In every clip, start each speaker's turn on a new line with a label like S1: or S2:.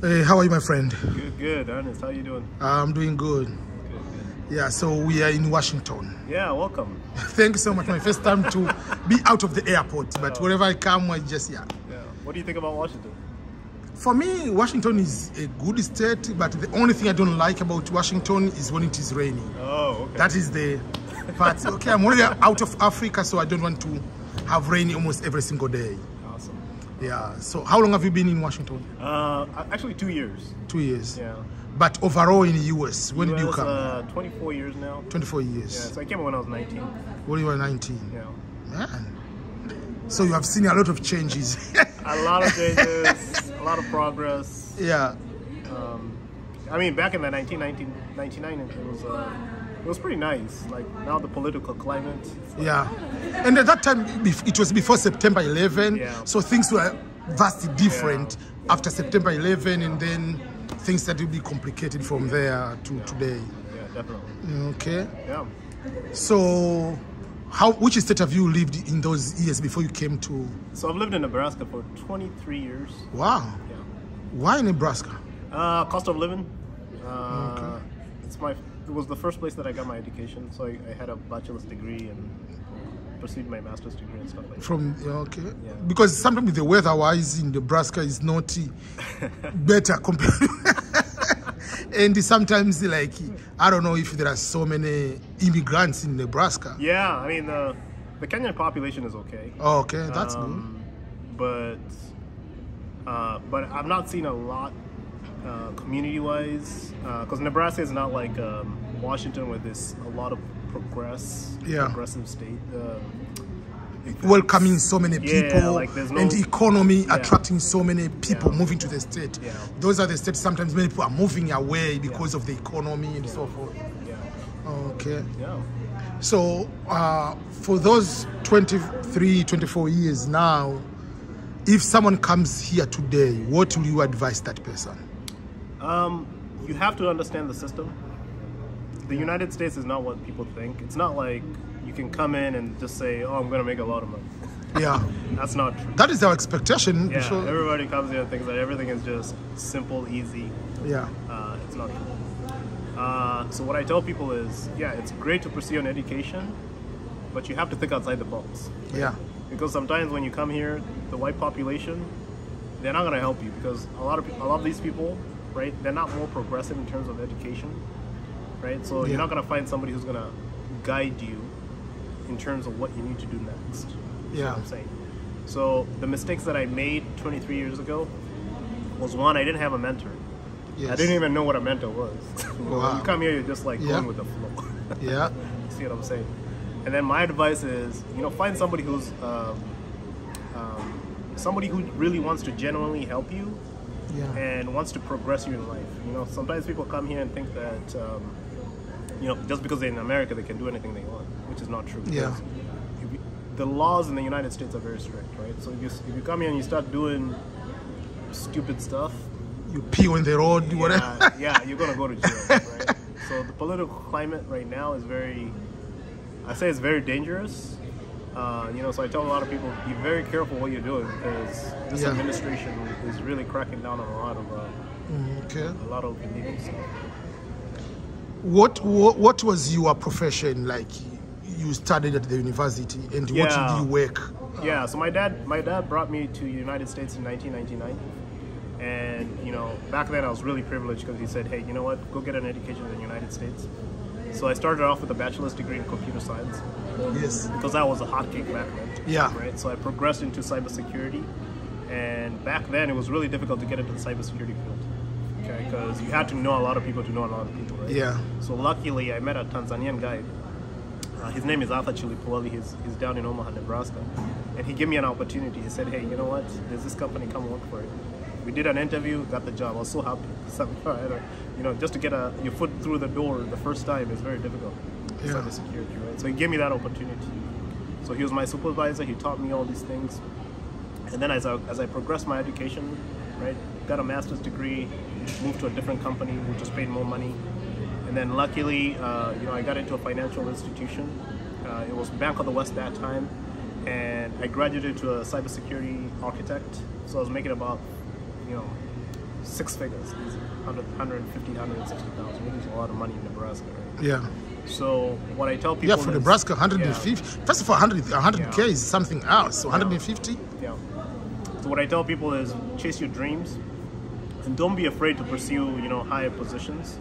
S1: Hey, how are you, my friend?
S2: Good. Ernest, how you doing?
S1: I'm doing good.
S2: Good.
S1: Yeah, so we are in Washington.
S2: Yeah, welcome.
S1: Thank you so much. My first time to be out of the airport, but wherever I come, I just,
S2: Yeah. What do you think about Washington?
S1: For me, Washington is a good state, but the only thing I don't like about Washington is when it is raining.
S2: Oh, okay.
S1: That is the part. Okay, I'm already out of Africa, so I don't want to have rain almost every single day.
S2: Awesome.
S1: Yeah, so how long have you been in Washington?
S2: Actually 2 years.
S1: 2 years.
S2: Yeah.
S1: But overall in the US, when did you come?
S2: 24 years now.
S1: 24 years.
S2: Yeah, so I came when I was 19.
S1: When you were 19.
S2: Yeah.
S1: Man. So you have seen a lot of changes.
S2: A lot of changes, a lot of progress.
S1: Yeah.
S2: I mean, back in the 1999, it was pretty nice. Like now the political climate.
S1: Yeah. And at that time, it was before September 11.
S2: Yeah.
S1: So things were vastly different after September 11, and then things started to be complicated from there to today.
S2: Yeah, definitely.
S1: Okay.
S2: Yeah.
S1: So, which state have you lived in those years before you came to?
S2: So I've lived in Nebraska for 23 years.
S1: Wow.
S2: Yeah.
S1: Why Nebraska?
S2: Cost of living.
S1: Okay.
S2: It was the first place that I got my education. So I had a bachelor's degree and pursued my master's degree and stuff like that.
S1: Okay.
S2: Yeah.
S1: Because sometimes the weather-wise in Nebraska is not better compared. And sometimes, like, I don't know if there are so many immigrants in Nebraska.
S2: Yeah, I mean the Kenyan population is okay.
S1: Oh, okay, that's good.
S2: But I've not seen a lot community-wise, because Nebraska is not like Washington, where there's a lot of progressive state.
S1: Welcoming so many people,
S2: like
S1: and the economy attracting so many people moving to the state.
S2: Yeah.
S1: Those are the states sometimes many people are moving away because of the economy and so forth.
S2: Yeah.
S1: Okay.
S2: Yeah.
S1: So for those 23, 24 years now, if someone comes here today, what will you advise that person?
S2: You have to understand the system. The United States is not what people think. It's not like you can come in and just say, oh, I'm going to make a lot of money. Yeah. That's not true.
S1: That is our expectation.
S2: Yeah, everybody comes here and thinks that everything is just simple, easy.
S1: Yeah.
S2: It's not true. So what I tell people is, yeah, it's great to pursue an education, but you have to think outside the box.
S1: Yeah.
S2: Because sometimes when you come here, the white population, they're not going to help you, because a lot of these people, right, they're not more progressive in terms of education, right? So you're not going to find somebody who's going to guide you in terms of what you need to do next. You know what I'm saying? So the mistakes that I made 23 years ago was, one, I didn't have a mentor.
S1: Yes.
S2: I didn't even know what a mentor was.
S1: Wow.
S2: When you come here, you're just like going with the flow.
S1: Yeah.
S2: See what I'm saying? And then my advice is, find somebody who's somebody who really wants to genuinely help you and wants to progress you in life. Sometimes people come here and think that just because they're in America they can do anything they want, which is not true.
S1: Yeah.
S2: The laws in the United States are very strict, right? So if you come here and you start doing stupid stuff,
S1: you pee on the road, whatever.
S2: Yeah, you're gonna go to jail, right? So the political climate right now is it's very dangerous. So I tell a lot of people, be very careful what you're doing, because this administration is really cracking down on a lot of illegal stuff.
S1: What was your profession like? You studied at the university, and what did you work?
S2: So my dad brought me to the United States in 1999, and back then I was really privileged, because he said, hey, you know what, go get an education in the United States. So I started off with a bachelor's degree in computer science.
S1: Yes.
S2: Because that was a hot cake back then.
S1: Yeah.
S2: Right. So I progressed into cybersecurity, and back then it was really difficult to get into the cybersecurity field. Okay, because you had to know a lot of people to know a lot of people, right?
S1: Yeah.
S2: So luckily I met a Tanzanian guy. His name is Arthur Chilipuali. He's down in Omaha, Nebraska, and he gave me an opportunity. He said, hey, you know what? There's this company, come work for it. We did an interview, got the job. I was so happy. Just to get your foot through the door the first time is very difficult. Cybersecurity, right? So he gave me that opportunity. So he was my supervisor. He taught me all these things. And then as I progressed my education, right, got a master's degree, moved to a different company, which just paid more money. And then luckily, I got into a financial institution. It was Bank of the West that time. And I graduated to a cybersecurity architect. So I was making about, six figures, easy. 150, 160,000, which is a lot of money in Nebraska, right?
S1: Yeah.
S2: So what I tell people
S1: Yeah, for
S2: is,
S1: Nebraska, 150.
S2: Yeah,
S1: First of all, 100K is something else. So 150.
S2: yeah. So what I tell people is chase your dreams and don't be afraid to pursue, higher positions,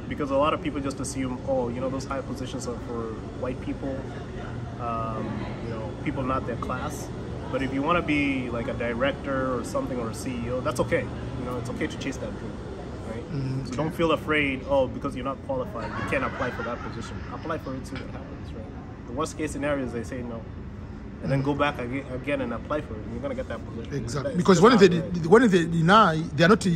S2: because a lot of people just assume, oh, those higher positions are for white people, people not their class. But if you want to be like a director or something, or a CEO, that's okay. It's okay to chase that dream, right? So don't feel afraid, oh, because you're not qualified, you can't apply for that position. Apply for it, see what happens, right? The worst case scenario is they say no. And then go back again and apply for it. And you're going to get that position.
S1: Exactly. Because when they deny, they are not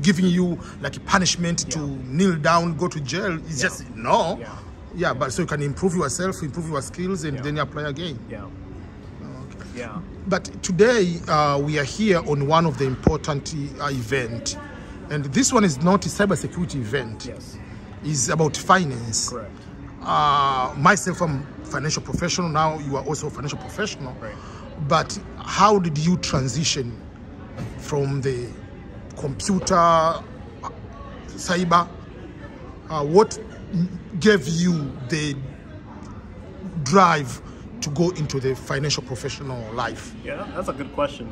S1: giving you like a punishment to kneel down, go to jail. It's just no.
S2: Yeah.
S1: Yeah, but so you can improve yourself, improve your skills, and then you apply again.
S2: Yeah.
S1: Okay.
S2: Yeah.
S1: But today we are here on one of the important event, and this one is not a cybersecurity event.
S2: Yes.
S1: It's about finance.
S2: Correct.
S1: Myself, I'm financial professional. Now you are also a financial professional.
S2: Right.
S1: But how did you transition from the computer, cyber? What gave you the drive to go into the financial professional life?
S2: Yeah, that's a good question.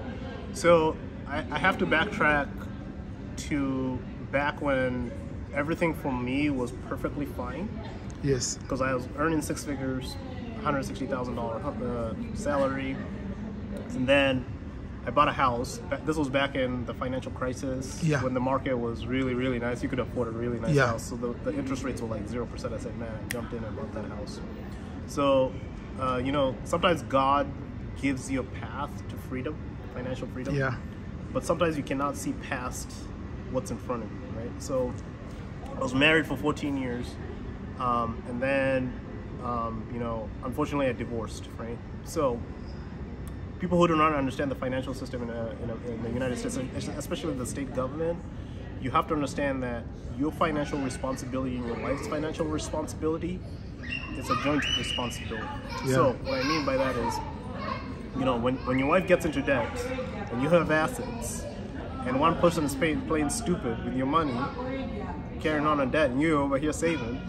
S2: So I have to backtrack to back when everything for me was perfectly fine.
S1: Yes.
S2: Because I was earning six figures, $160,000 salary, and then I bought a house. This was back in the financial crisis, when the market was really, really nice. You could afford a really nice house. So the interest rates were like 0%. I said, man, I jumped in and bought that house. So, sometimes God gives you a path to freedom, financial freedom.
S1: Yeah.
S2: But sometimes you cannot see past what's in front of you, right? So I was married for 14 years. And then, unfortunately I divorced, right? So people who do not understand the financial system in the United States, especially the state government, you have to understand that your financial responsibility and your wife's financial responsibility is a joint responsibility.
S1: Yeah.
S2: So what I mean by that is, when your wife gets into debt and you have assets, and one person is playing stupid with your money, carrying on a debt, and you're over here saving,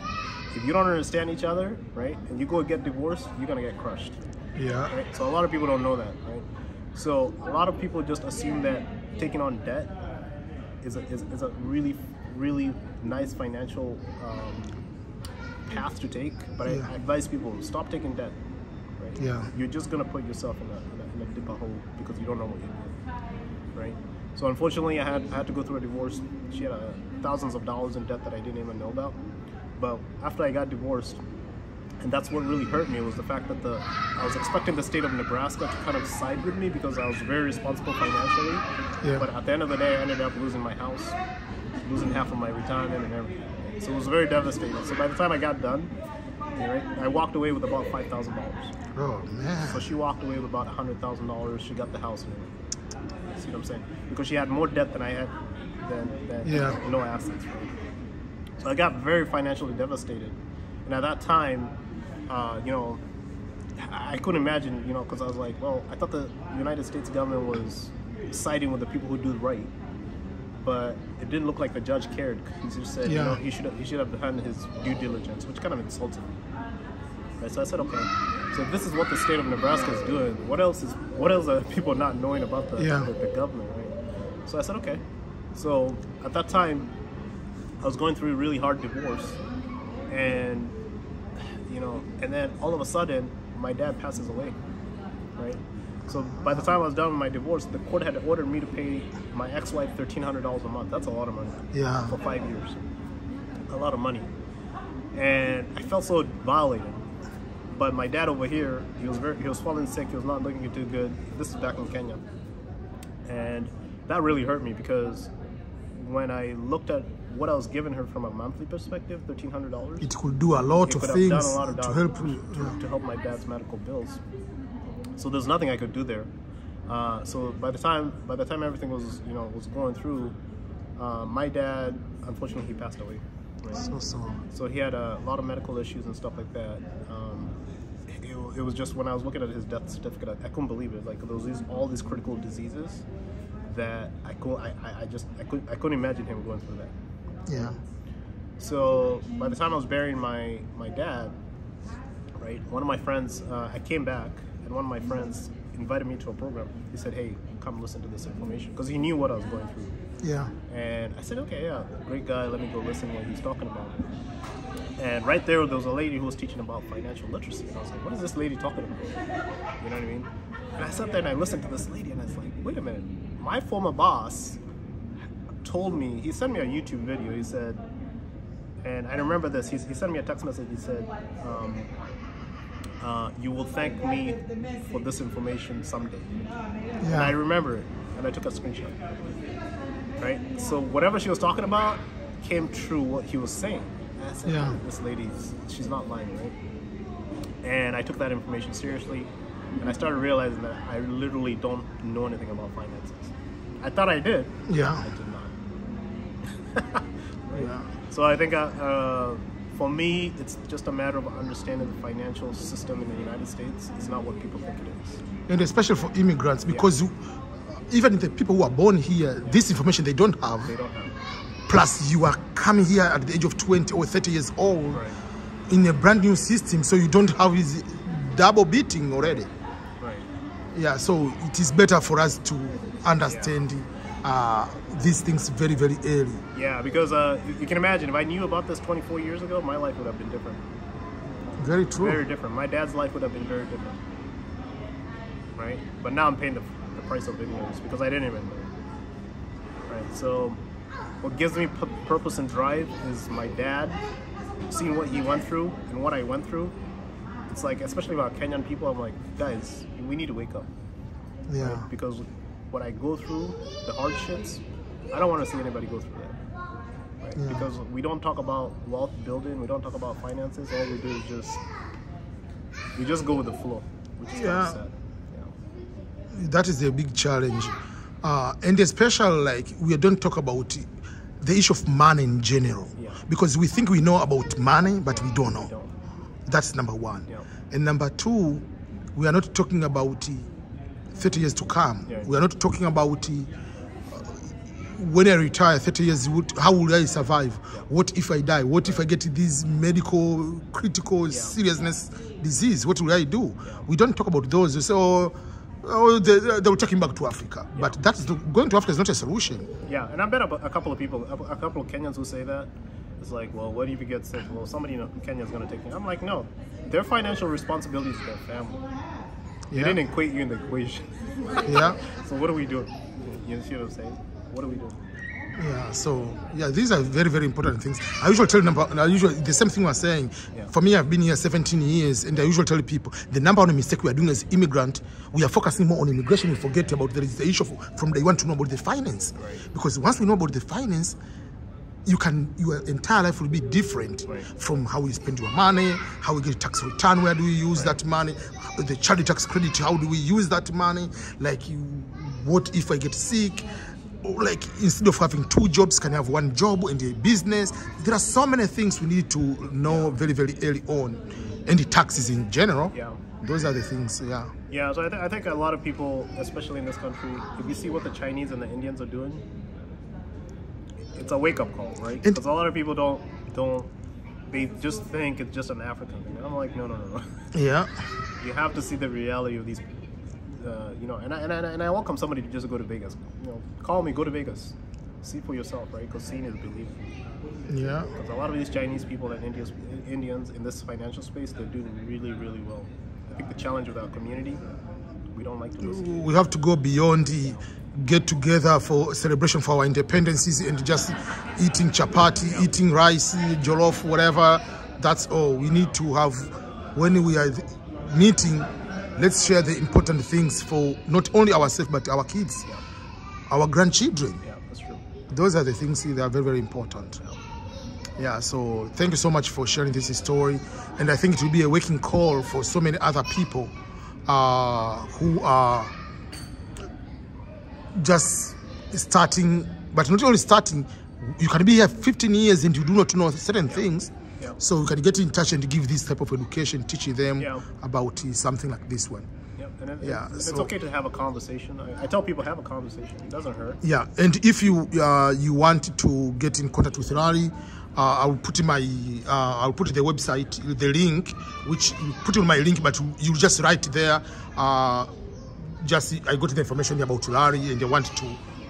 S2: if you don't understand each other, right, and you go get divorced, you're gonna get crushed.
S1: Yeah.
S2: Right? So a lot of people don't know that, right? So a lot of people just assume that taking on debt is a really, really nice financial path to take. But I advise people, stop taking debt. Right?
S1: Yeah.
S2: You're just gonna put yourself in a deeper hole because you don't know what you're doing, right? So unfortunately, I had to go through a divorce. She had thousands of dollars in debt that I didn't even know about. But after I got divorced, and that's what really hurt me, was the fact that I was expecting the state of Nebraska to kind of side with me because I was very responsible financially.
S1: Yeah.
S2: But at the end of the day, I ended up losing my house, losing half of my retirement and everything. So it was very devastating. So by the time I got done, right, I walked away with about $5,000.
S1: Oh man.
S2: So she walked away with about $100,000. She got the house. See what I'm saying? Because she had more debt than I had, than no assets. Right? So I got very financially devastated. And at that time, I couldn't imagine, because I was like, well, I thought the United States government was siding with the people who do right. But it didn't look like the judge cared. He just said, he should have done his due diligence, which kind of insulted me. Right? So I said, okay, so if this is what the state of Nebraska is doing, what else are people not knowing about the government, right? So I said, okay. So at that time, I was going through a really hard divorce, and and then all of a sudden, my dad passes away, right? So by the time I was done with my divorce, the court had ordered me to pay my ex-wife $1,300 a month. That's a lot of money.
S1: Yeah.
S2: For 5 years, a lot of money, and I felt so violated. But my dad over here, he was falling sick. He was not looking too good. This is back in Kenya, and that really hurt me because when I looked at what I was giving her from a monthly perspective, $1,300.
S1: It could do a lot of things to help
S2: to help my dad's medical bills. So there's nothing I could do there. So by the time everything was was going through, my dad, unfortunately, he passed away. Right? So he had a lot of medical issues and stuff like that. It was just when I was looking at his death certificate, I couldn't believe it. Like there was all these critical diseases that I couldn't imagine him going through that.
S1: Yeah.
S2: So by the time I was burying my dad, right, one of my friends, I came back, and one of my friends invited me to a program. He said, "Hey, come listen to this information," because he knew what I was going through.
S1: Yeah.
S2: And I said, "Okay, yeah, great guy. Let me go listen to what he's talking about." And right there was a lady who was teaching about financial literacy, and I was like, "What is this lady talking about?" You know what I mean? And I sat there and I listened to this lady, and I was like, "Wait a minute! My former boss told me." He sent me a YouTube video. He said, and I remember this. He sent me a text message. He said, "You will thank me for this information someday." And I remember it, and I took a screenshot. Right? So whatever she was talking about came true what he was saying. And I said,
S1: Yeah.
S2: "This lady, she's not lying, right?" And I took that information seriously, and I started realizing that I literally don't know anything about finances. I thought I did.
S1: Yeah.
S2: I did not. Right?
S1: Yeah.
S2: So I think for me, it's just a matter of understanding the financial system in the United States. It's not what people think it is.
S1: And especially for immigrants, because even the people who are born here, this information they don't have.
S2: They don't have.
S1: Plus, you are coming here at the age of 20 or 30 years old
S2: Right.
S1: in a brand new system, so you don't have his double beating already.
S2: Right.
S1: Yeah, so it is better for us to understand these things very, very early.
S2: Yeah, because you can imagine, if I knew about this 24 years ago, my life would have been different.
S1: Very true.
S2: Very different. My dad's life would have been very different. Right? But now I'm paying the price of ignorance because I didn't even know. Right? So what gives me purpose and drive is my dad, seeing what he went through and what I went through. It's like, especially about Kenyan people, I'm like, guys, we need to wake up.
S1: Yeah.
S2: Right? Because what I go through, the hardships, I don't want to see anybody go through that. Right?
S1: Yeah.
S2: Because we don't talk about wealth building, we don't talk about finances. All we do is we just go with the flow, which is kind of sad.
S1: That is a big challenge. And especially, like, we don't talk about the issue of money in general.
S2: Yeah.
S1: Because we think we know about money, but we don't know.
S2: We don't.
S1: That's number one.
S2: Yeah.
S1: And number two, we are not talking about 30 years to come.
S2: Yeah.
S1: We are not talking about when I retire 30 years, how will I survive?
S2: Yeah.
S1: What if I die? What if I get this medical, critical seriousness disease? What will I do?
S2: Yeah.
S1: We don't talk about those. So they will take him back to Africa.
S2: Yeah.
S1: But going to Africa is not a solution.
S2: Yeah, and I bet a couple of people, a couple of Kenyans who say that. It's like, well, what if you get sick? Well, somebody in Kenya is going to take me. I'm like, no, their financial responsibility is their family. They didn't equate you in the equation.
S1: Yeah.
S2: So what are we doing? You see what I'm saying? What are we doing?
S1: Yeah, so these are very, very important things. I usually tell them the same thing we're saying.
S2: Yeah.
S1: For me, I've been here 17 years, and I usually tell people the number one mistake we are doing as immigrant, we are focusing more on immigration. We forget about there is the issue from they want to know about the finance,
S2: Right.
S1: because once we know about the finance, your entire life will be different.
S2: Right.
S1: From how we spend your money, how we get tax return, where do we use that money, the child tax credit, how do we use that money, like what if I get sick? Like, instead of having two jobs, can I have one job and a business? There are so many things we need to know very, very early on. And the taxes in general.
S2: Yeah.
S1: Those are the things, yeah.
S2: Yeah, so I think a lot of people, especially in this country, if you see what the Chinese and the Indians are doing, it's a wake-up call, right? Because a lot of people don't, they just think it's just an African thing. And I'm like, no.
S1: Yeah.
S2: You have to see the reality of these, and I welcome somebody to just go to Vegas. Call me, go to Vegas. See for yourself, right? Because seeing is believing.
S1: Yeah.
S2: Because a lot of these Chinese people and Indians in this financial space, they're doing really, really well. I think the challenge with our community, we don't like to listen.
S1: We have to go beyond the get together for celebration for our independences and just eating chapati, eating rice, jollof, whatever. That's all. We need to have, when we are meeting, let's share the important things for not only ourselves, but our kids, our grandchildren.
S2: Yeah, that's true.
S1: Those are the things that are very, very important. Yeah, so thank you so much for sharing this story. And I think it will be a waking call for so many other people who are just starting, but not only starting, you can be here 15 years and you do not know certain things.
S2: Yeah.
S1: So you can get in touch and give this type of education, teaching them
S2: Yeah.
S1: about something like this one.
S2: Yep. And
S1: Yeah,
S2: it's
S1: so-
S2: okay to have a conversation. I tell people, have a conversation. It doesn't hurt.
S1: Yeah, and if you you want to get in contact with Larry, I'll put in my I'll put the website, the link, which you put in my link, but you just write there. Just I got the information about Larry, and they want to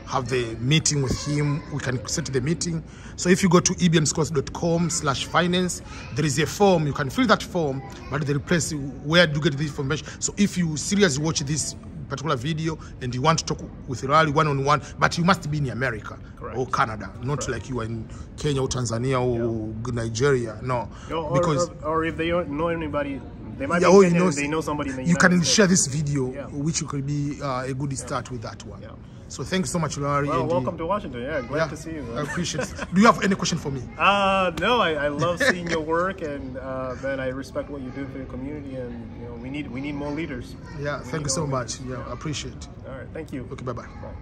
S1: have the meeting with him. We can set the meeting. So if you go to ebmschools.com/finance, there is a form. You can fill that form, but the place where do you get the information. So if you seriously watch this particular video and you want to talk with Larry one-on-one, but you must be in America.
S2: Correct.
S1: Or Canada, not
S2: Correct.
S1: like you are in Kenya or Tanzania or Nigeria. No, because
S2: or if they don't know anybody, they might
S1: yeah,
S2: be
S1: oh,
S2: in
S1: you
S2: Kenya
S1: know,
S2: and they know somebody in the
S1: you
S2: United
S1: can
S2: States.
S1: share this video,
S2: Yeah.
S1: which could be a good start with that one.
S2: Yeah.
S1: So thanks so much, Larry.
S2: Well,
S1: and,
S2: welcome to Washington. Yeah, glad
S1: yeah,
S2: to see you.
S1: I
S2: Man.
S1: appreciate it. Do you have any question for me?
S2: No, I love seeing your work, and man, I respect what you do for your community, and you know, we need more leaders.
S1: Yeah,
S2: We
S1: thank
S2: need
S1: you so
S2: more
S1: much. Yeah, I appreciate it.
S2: leaders. All right, thank you.
S1: Okay, bye-bye.
S2: Bye.